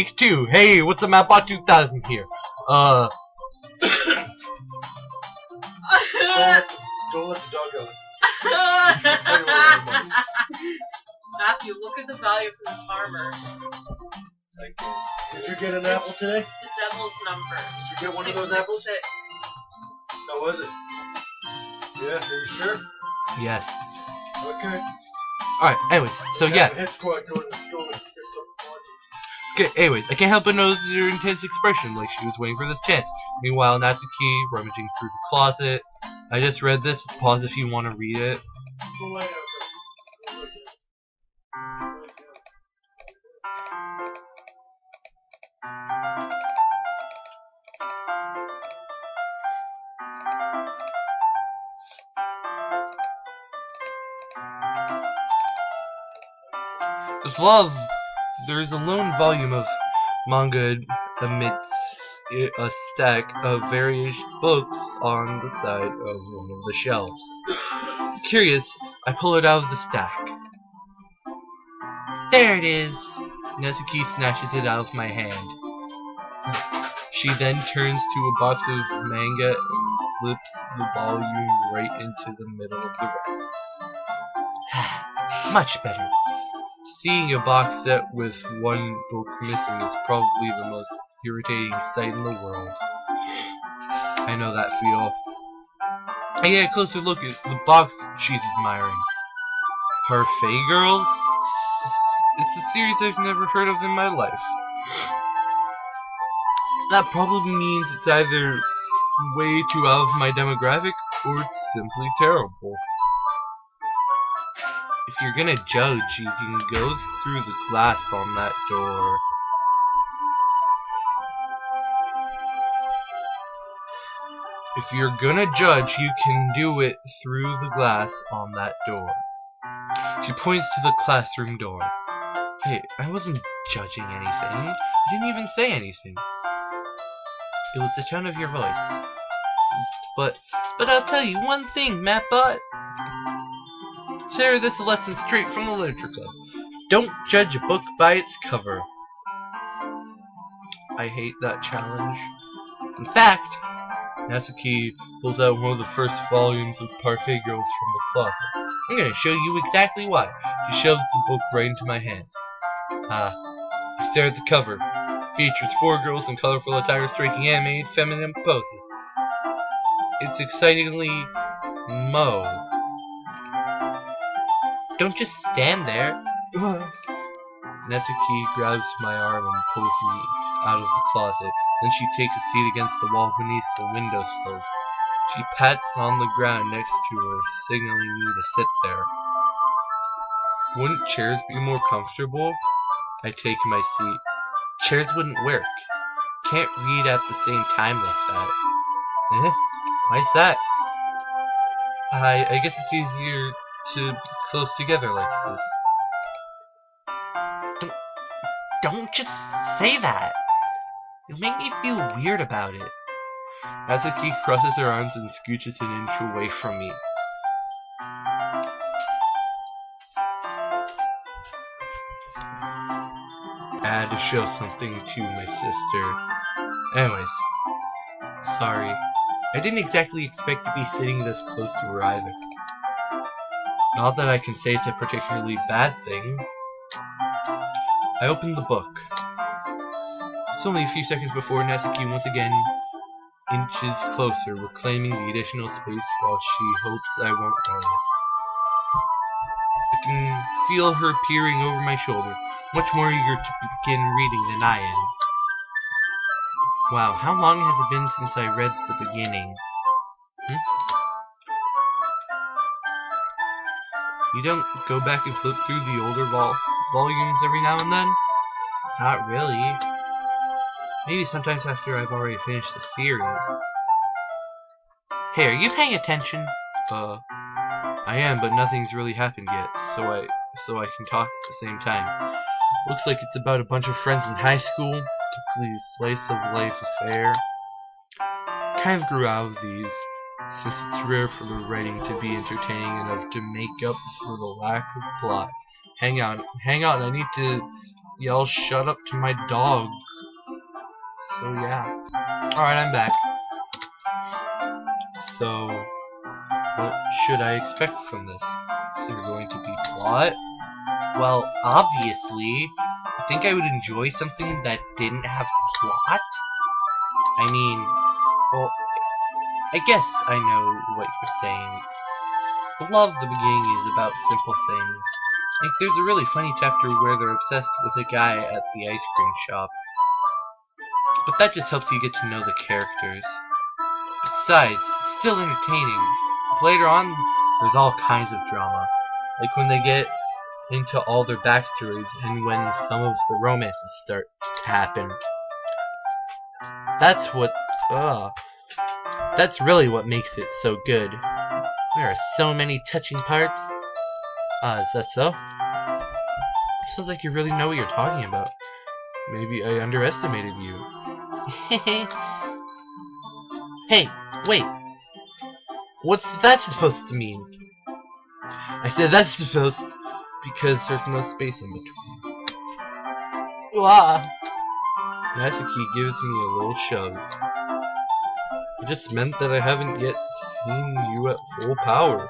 Take two. Hey, what's up, Mapbot 2000 here? Don't let the dog go. Matthew, look at the value from this farmer. Did you get an apple today? The devil's number. Did you get one of those apples? 666. How was it? Yeah, are you sure? Yes. Okay. Alright, anyways, so yeah. Head squad going to the store and Okay, anyways, I can't help but notice her intense expression, like she was waiting for this chance. Meanwhile, Natsuki rummaging through the closet. I just read this. Pause if you want to read it. There's a lone volume of manga amidst a stack of various books on the side of one of the shelves. Curious, I pull it out of the stack. There it is! Natsuki snatches it out of my hand. She then turns to a box of manga and slips the volume right into the middle of the rest. Much better. Seeing a box set with one book missing is probably the most irritating sight in the world. I know that feel. I get a closer look at the box she's admiring. Parfait Girls? It's a series I've never heard of in my life. That probably means it's either way too out of my demographic, or it's simply terrible. If you're gonna judge, you can go through the glass on that door. If you're gonna judge, you can do it through the glass on that door. She points to the classroom door. Hey, I wasn't judging anything. I didn't even say anything. It was the tone of your voice. But I'll tell you one thing, Mattbot. Consider this a lesson straight from the Literature Club. Don't judge a book by its cover. I hate that challenge. In fact, Natsuki pulls out one of the first volumes of Parfait Girls from the closet. I'm gonna show you exactly why. She shoves the book right into my hands. I stare at the cover. Features 4 girls in colorful attire striking animated feminine poses. It's excitingly Mo. Don't just stand there. Natsuki grabs my arm and pulls me out of the closet. Then she takes a seat against the wall beneath the windowsills. She pats on the ground next to her, signaling me to sit there. Wouldn't chairs be more comfortable? I take my seat. Chairs wouldn't work. Can't read at the same time like that. Why's that? I guess it's easier to be close together like this. Don't just say that. You'll make me feel weird about it. Natsuki crosses her arms and scooches an inch away from me. I had to show something to my sister. Anyways, sorry. I didn't exactly expect to be sitting this close to her either. Not that I can say it's a particularly bad thing. I opened the book. It's only a few seconds before Natsuki once again inches closer, reclaiming the additional space while she hopes I won't notice. I can feel her peering over my shoulder, much more eager to begin reading than I am. Wow, how long has it been since I read the beginning? You don't go back and flip through the older volumes every now and then? Not really. Maybe sometimes after I've already finished the series. Hey, are you paying attention? I am, but nothing's really happened yet, so I can talk at the same time. Looks like it's about a bunch of friends in high school, particularly slice of life affair. Kind of grew out of these, since it's rare for the writing to be entertaining enough to make up for the lack of plot. Hang on, I need to yell shut up to my dog. So yeah. Alright, I'm back. So, what should I expect from this? Is there going to be plot? Well, obviously, I think I would enjoy something that didn't have plot. I mean, well, I guess I know what you're saying. A lot of the beginning is about simple things. Like, there's a really funny chapter where they're obsessed with a guy at the ice cream shop. But that just helps you get to know the characters. Besides, it's still entertaining. Later on, there's all kinds of drama. Like when they get into all their backstories and when some of the romances start to happen. That's really what makes it so good. There are so many touching parts. Is that so? Sounds like you really know what you're talking about. Maybe I underestimated you. Hey, wait. What's that supposed to mean? I said that's supposed because there's no space in between. Ah! Natsuki gives me a little shove. It just meant that I haven't yet seen you at full power.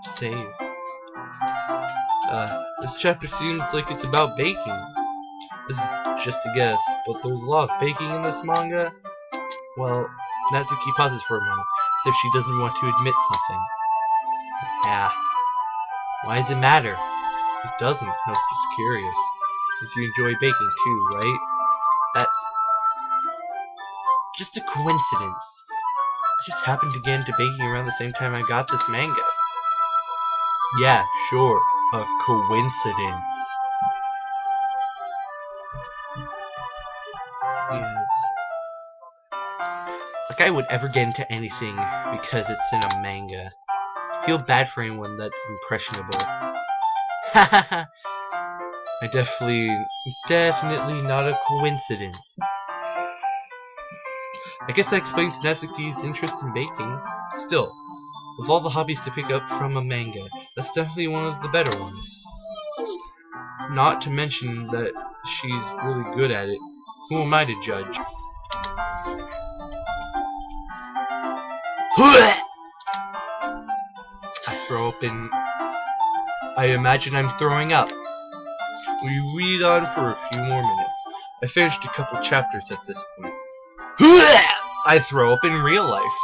Save. This chapter seems like it's about baking. This is just a guess, but there's a lot of baking in this manga. Well, Natsuki pauses for a moment, as if she doesn't want to admit something. Yeah. Why does it matter? It doesn't. I was just curious. Since you enjoy baking too, right? That's just a coincidence. I just happened to get into baking around the same time I got this manga. Yeah, sure. A coincidence. Yeah, like I would ever get into anything because it's in a manga. I feel bad for anyone that's impressionable. Hahaha. Definitely not a coincidence. I guess that explains Natsuki's interest in baking. Still, with all the hobbies to pick up from a manga, that's definitely one of the better ones. Not to mention that she's really good at it. Who am I to judge? I throw up in... I imagine I'm throwing up. We read on for a few more minutes. I finished a couple chapters at this point. I throw up in real life.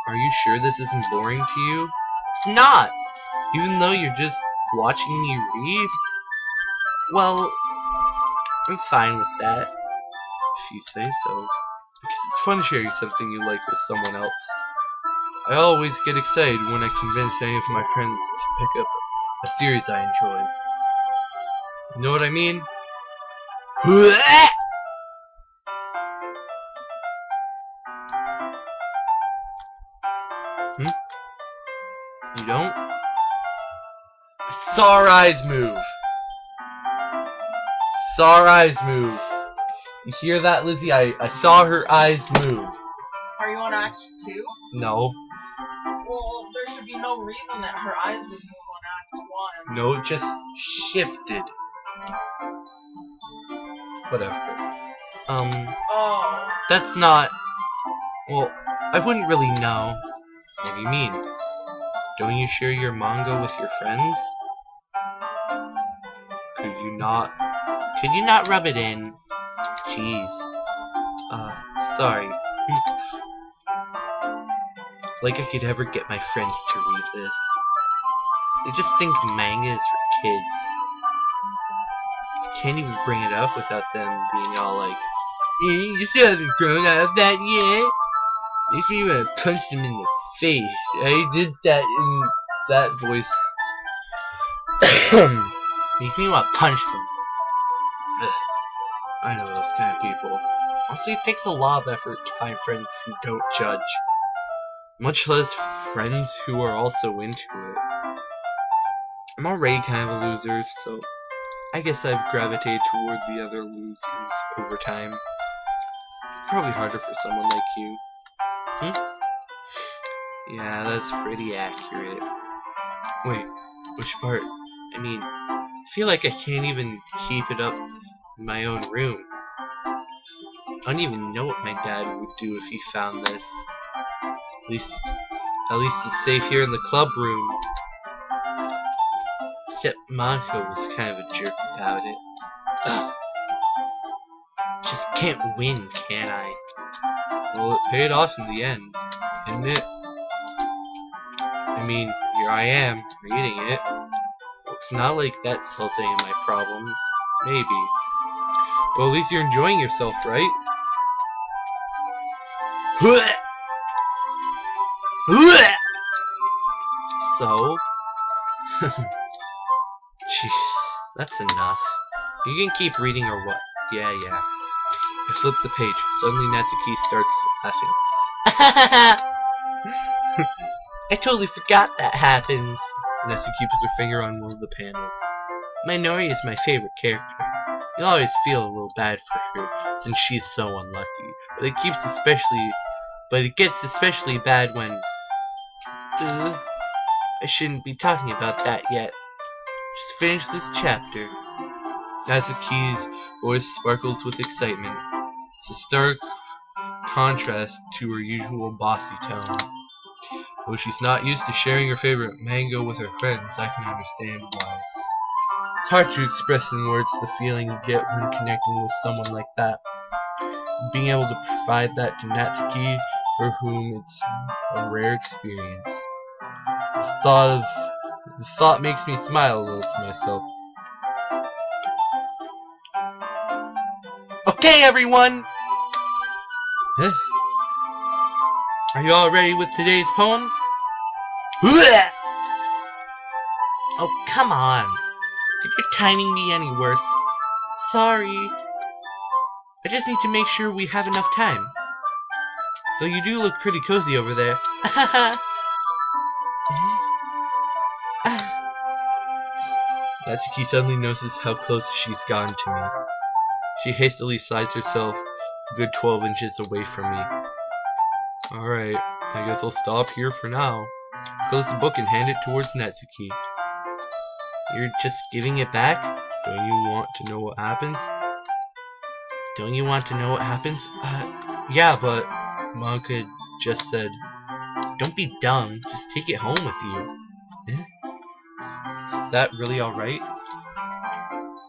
Are you sure this isn't boring to you? It's not! Even though you're just watching me read? Well, I'm fine with that. If you say so. Because it's fun sharing something you like with someone else. I always get excited when I convince any of my friends to pick up a series I enjoy. You know what I mean? You don't? I saw her eyes move. Saw her eyes move. You hear that, Lizzie? I saw her eyes move. Are you on Act 2? No. Well, there should be no reason that her eyes would move on Act 1. No, it just shifted. Whatever. Oh. That's not... Well, I wouldn't really know. What do you mean? Don't you share your manga with your friends? Could you not rub it in? Jeez. Sorry. Like I could ever get my friends to read this. They just think manga is for kids. I can't even bring it up without them being all like, you just haven't grown out of that yet? Makes me want to punch them in the face. I did that in that voice. Makes me want to punch them. Ugh. I know those kind of people. Honestly, it takes a lot of effort to find friends who don't judge. Much less friends who are also into it. I'm already kind of a loser, so I guess I've gravitated toward the other losers over time. It's probably harder for someone like you. Yeah, that's pretty accurate. Wait, which part? I mean, I feel like I can't even keep it up in my own room. I don't even know what my dad would do if he found this. At least it's safe here in the club room. Except Monica was kind of a jerk about it. Ugh. Just can't win, can I? Well, it paid off in the end, didn't it? I mean, here I am, reading it. It's not like that solves any of my problems. Maybe. Well, at least you're enjoying yourself, right? So? Jeez, that's enough. You can keep reading or what? Yeah. I flip the page. Suddenly Natsuki starts laughing. I totally forgot that happens. Natsuki puts her finger on one of the panels. Minori is my favorite character. You always feel a little bad for her since she's so unlucky, but it gets especially bad when I shouldn't be talking about that yet. Just finish this chapter. Natsuki's voice sparkles with excitement. It's a stark contrast to her usual bossy tone. Though she's not used to sharing her favorite manga with her friends, I can understand why. It's hard to express in words the feeling you get when connecting with someone like that. Being able to provide that to Natsuki, for whom it's a rare experience. The thought makes me smile a little to myself. Okay, everyone! Huh? Are you all ready with today's poems? Oh, come on. Could your timing be any worse? Sorry. I just need to make sure we have enough time. Though you do look pretty cozy over there. Natsuki suddenly notices how close she's gotten to me. She hastily slides herself a good 12 inches away from me. Alright, I guess I'll stop here for now. Close the book and hand it towards Natsuki. You're just giving it back? Don't you want to know what happens? Don't you want to know what happens? Yeah, but Monica just said, don't be dumb, just take it home with you. Is that really alright?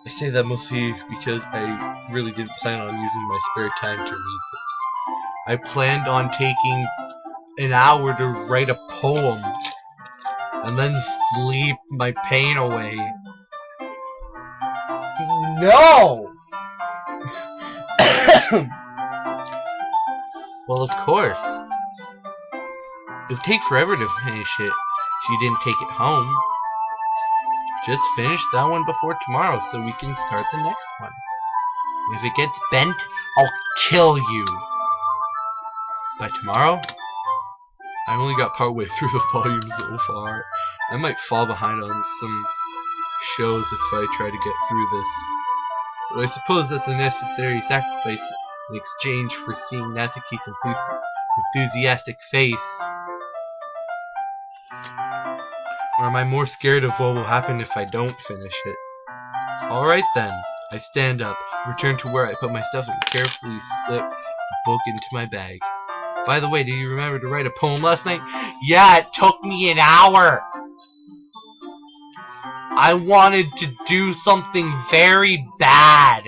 I say that mostly because I really didn't plan on using my spare time to read this. I planned on taking an hour to write a poem and then sleep my pain away. No! Well, of course. It would take forever to finish it if you didn't take it home. Just finish that one before tomorrow so we can start the next one. If it gets bent, I'll kill you. By tomorrow? I only got partway through the volume so far. I might fall behind on some shows if I try to get through this. But I suppose that's a necessary sacrifice in exchange for seeing Natsuki's enthusiastic face. Or am I more scared of what will happen if I don't finish it? Alright then. I stand up, return to where I put my stuff, and carefully slip the book into my bag. By the way, do you remember to write a poem last night? Yeah, it took me an hour! I wanted to do something very bad!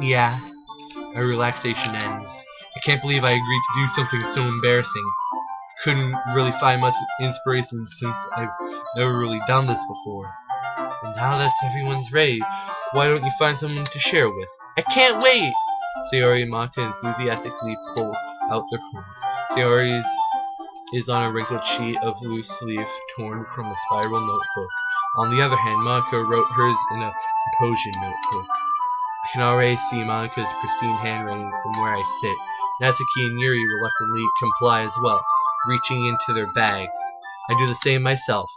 Yeah, my relaxation ends. I can't believe I agreed to do something so embarrassing. Couldn't really find much inspiration since I've never really done this before. And now that everyone's ready, why don't you find someone to share with? I can't wait! Sayori and Monica enthusiastically pull out their poems. Sayori's is on a wrinkled sheet of loose leaf torn from a spiral notebook. On the other hand, Monica wrote hers in a composition notebook. I can already see Monica's pristine handwriting from where I sit. Natsuki and Yuri reluctantly comply as well, reaching into their bags. I do the same myself.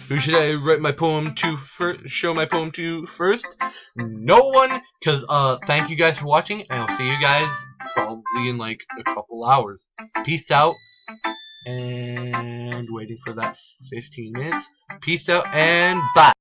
Who should I write my poem to show my poem to first? No one, because thank you guys for watching, and I'll see you guys probably in like a couple hours. Peace out. And waiting for that 15 minutes. Peace out and bye.